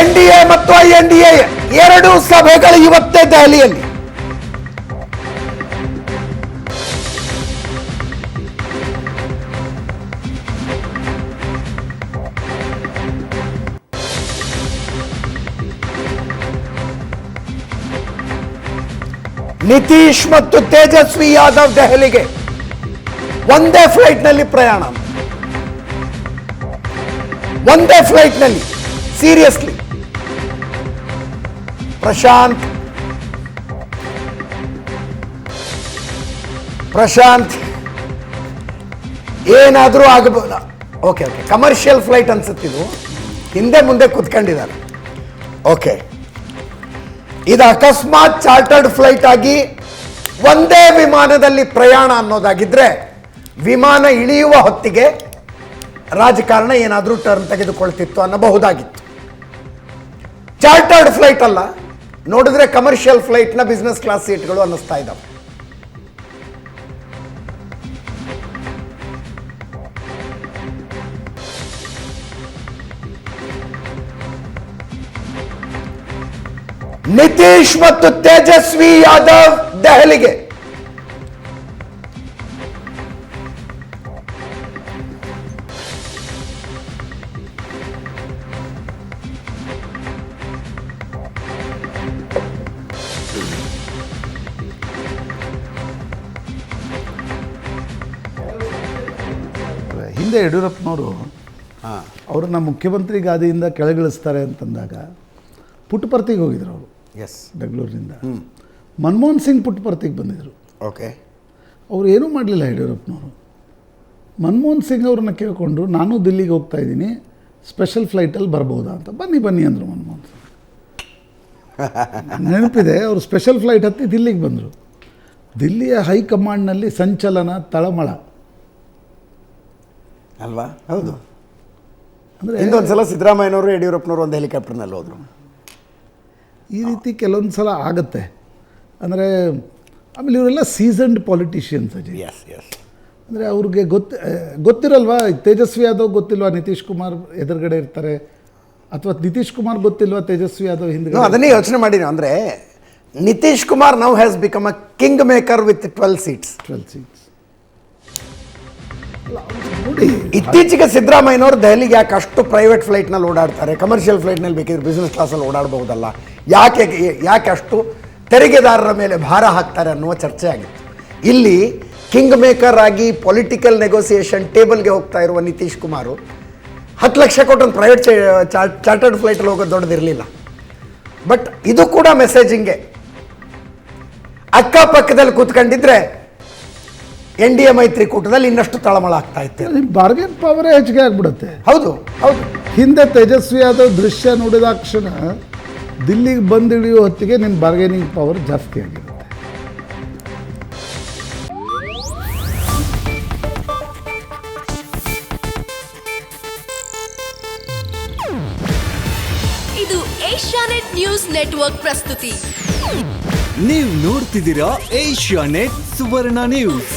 NDA ಮತ್ತು INDA ಎರಡು ಸಭೆಗಳು ಇವತ್ತೇ ದೆಹಲಿಯಲ್ಲಿ. ನಿತೀಶ್ ಮತ್ತು ತೇಜಸ್ವಿ ಯಾದವ್ ದೆಹಲಿಗೆ ಒಂದೇ ಫ್ಲೈಟ್ನಲ್ಲಿ ಪ್ರಯಾಣ, ಒಂದೇ ಫ್ಲೈಟ್ನಲ್ಲಿ. ಸೀರಿಯಸ್ಲಿ ಪ್ರಶಾಂತ್ ಏನಾದರೂ ಆಗಬಹುದ? ಓಕೆ ಕಮರ್ಷಿಯಲ್ ಫ್ಲೈಟ್ ಅನ್ಸುತ್ತಿದ್ದು, ಹಿಂದೆ ಮುಂದೆ ಕುತ್ಕೊಂಡಿದ್ದಾರೆ. ಓಕೆ, ಇದು ಅಕಸ್ಮಾತ್ ಚಾರ್ಟರ್ಡ್ ಫ್ಲೈಟ್ ಆಗಿ ಒಂದೇ ವಿಮಾನದಲ್ಲಿ ಪ್ರಯಾಣ ಅನ್ನೋದಾಗಿದ್ರೆ ವಿಮಾನ ಇಳಿಯುವ ಹೊತ್ತಿಗೆ ರಾಜಕಾರಣ ಏನಾದರೂ ಟರ್ನ್ ತೆಗೆದುಕೊಳ್ತಿತ್ತು ಅನ್ನಬಹುದಾಗಿತ್ತು. ಚಾರ್ಟರ್ಡ್ ಫ್ಲೈಟ್ ಅಲ್ಲ, ನೋಡಿದ್ರೆ ಕಮರ್ಷಿಯಲ್ ಫ್ಲೈಟ್ನ ಬಿಸ್ನೆಸ್ ಕ್ಲಾಸ್ ಸೀಟ್ಗಳು ಅನ್ನಿಸ್ತಾ ಇದ್ದಾವೆ. ನಿತೀಶ್ ಮತ್ತು ತೇಜಸ್ವಿ ಯಾದವ್ ದೆಹಲಿಗೆ. ಹಿಂದೆ ಯಡಿಯೂರಪ್ಪನವರು ಅವ್ರನ್ನ ಮುಖ್ಯಮಂತ್ರಿ ಗಾದಿಯಿಂದ ಕೆಳಗಿಳಿಸ್ತಾರೆ ಅಂತಂದಾಗ ಪುಟ್ಟಪರ್ತಿಗೆ ಹೋಗಿದ್ರು ಅವರು. ಎಸ್, ಬೆಂಗಳೂರಿನಿಂದ ಮನಮೋಹನ್ ಸಿಂಗ್ ಪುಟ್ಟಪರ್ತಿಗೆ ಬಂದಿದ್ದರು. ಓಕೆ, ಅವ್ರು ಏನೂ ಮಾಡಲಿಲ್ಲ ಯಡಿಯೂರಪ್ಪನವರು. ಮನಮೋಹನ್ ಸಿಂಗ್ ಅವ್ರನ್ನ ಕೇಳಿಕೊಂಡು ನಾನು ದಿಲ್ಲಿಗೆ ಹೋಗ್ತಾ ಇದ್ದೀನಿ, ಸ್ಪೆಷಲ್ ಫ್ಲೈಟಲ್ಲಿ ಬರ್ಬೋದಾ ಅಂತ. ಬನ್ನಿ ಅಂದರು ಮನಮೋಹನ್ ಸಿಂಗ್. ನೆನಪಿದೆ, ಅವರು ಸ್ಪೆಷಲ್ ಫ್ಲೈಟ್ ಹತ್ತಿ ದಿಲ್ಲಿಗೆ ಬಂದರು. ದಿಲ್ಲಿಯ ಹೈಕಮಾಂಡ್ನಲ್ಲಿ ಸಂಚಲನ, ತಳಮಳ ಅಲ್ವಾ? ಹೌದು. ಅಂದರೆ ಇನ್ನೊಂದ್ಸಲ ಸಿದ್ದರಾಮಯ್ಯನವರು ಯಡಿಯೂರಪ್ಪನವರು ಒಂದು ಹೆಲಿಕಾಪ್ಟರ್ನಲ್ಲಿ ಹೋದರು. ಈ ರೀತಿ ಕೆಲವೊಂದು ಸಲ ಆಗುತ್ತೆ. ಅಂದರೆ ಆಮೇಲೆ ಇವರೆಲ್ಲ ಸೀಸನ್ಡ್ ಪಾಲಿಟಿಷಿಯನ್ಸ್ ಅಜಯ್. ಅಂದರೆ ಅವ್ರಿಗೆ ಗೊತ್ತಿರಲ್ವಾ, ತೇಜಸ್ವಿ ಯಾದವ್ ಗೊತ್ತಿಲ್ವಾ ನಿತೀಶ್ ಕುಮಾರ್ ಎದುರುಗಡೆ ಇರ್ತಾರೆ, ಅಥವಾ ನಿತೀಶ್ ಕುಮಾರ್ ಗೊತ್ತಿಲ್ವಾ ತೇಜಸ್ವಿ ಯಾದವ್ ಹಿಂದೆ? ಅದನ್ನೇ ಯೋಚನೆ ಮಾಡಿ. ಅಂದರೆ Nitish Kumar now has become a king maker with 12 seats. ಇತ್ತೀಚೆಗೆ ಸಿದ್ದರಾಮಯ್ಯನವರು ದೆಹಲಿಗೆ ಯಾಕೆ ಅಷ್ಟು ಪ್ರೈವೇಟ್ ಫ್ಲೈಟ್ನಲ್ಲಿ ಓಡಾಡ್ತಾರೆ? ಕಮರ್ಷಿಯಲ್ ಫ್ಲೈಟ್ನಲ್ಲಿ ಬೇಕಿದ್ರೆ ಬಿಸ್ನೆಸ್ ಕ್ಲಾಸಲ್ಲಿ ಓಡಾಡಬಹುದಲ್ಲ, ಯಾಕೆ ಅಷ್ಟು ತೆರಿಗೆದಾರರ ಮೇಲೆ ಭಾರ ಹಾಕ್ತಾರೆ ಅನ್ನುವ ಚರ್ಚೆ ಆಗಿತ್ತು. ಇಲ್ಲಿ ಕಿಂಗ್ ಮೇಕರ್ ಆಗಿ ಪೊಲಿಟಿಕಲ್ ನೆಗೋಸಿಯೇಷನ್ ಟೇಬಲ್ಗೆ ಹೋಗ್ತಾ ಇರುವ ನಿತೀಶ್ ಕುಮಾರ್ 10 ಲಕ್ಷ ಕೊಟ್ಟು ಒಂದು ಪ್ರೈವೇಟ್ ಚಾರ್ಟರ್ಡ್ ಫ್ಲೈಟಲ್ಲಿ ಹೋಗೋದು ದೊಡ್ಡದಿರಲಿಲ್ಲ. ಬಟ್ ಇದು ಕೂಡ ಮೆಸೇಜಿಂಗೆ. ಅಕ್ಕಪಕ್ಕದಲ್ಲಿ ಕೂತ್ಕೊಂಡಿದ್ರೆ NDA ಮೈತ್ರಿಕೂಟದಲ್ಲಿ ಇನ್ನಷ್ಟು ತಳಮಳ ಆಗ್ತಾ ಇತ್ತು. ಬಾರ್ಗೇನ್ ಪವರೇ ಹೆಚ್ಚಿಗೆ ಆಗ್ಬಿಡುತ್ತೆ. ಹೌದು. ಹಿಂದೆ ತೇಜಸ್ವಿ ಯಾದವ್ ದೃಶ್ಯ ನೋಡಿದಾಕ್ಷಣ ದಿಲ್ಲಿಗೆ ಬಂದಿಳಿಯೋ ಹೊತ್ತಿಗೆ ನಿನ್ನ ಬಾರ್ಗೇನಿಂಗ್ ಪವರ್ ಜಾಸ್ತಿ ಆಗಿರುತ್ತೆ. ಇದು ಏಷ್ಯಾನೆಟ್ ನ್ಯೂಸ್ ನೆಟ್ವರ್ಕ್ ಪ್ರಸ್ತುತಿ. ನೀವು ನೋಡ್ತಿದ್ದೀರಾ ಏಷ್ಯಾನೆಟ್ ಸುವರ್ಣ ನ್ಯೂಸ್.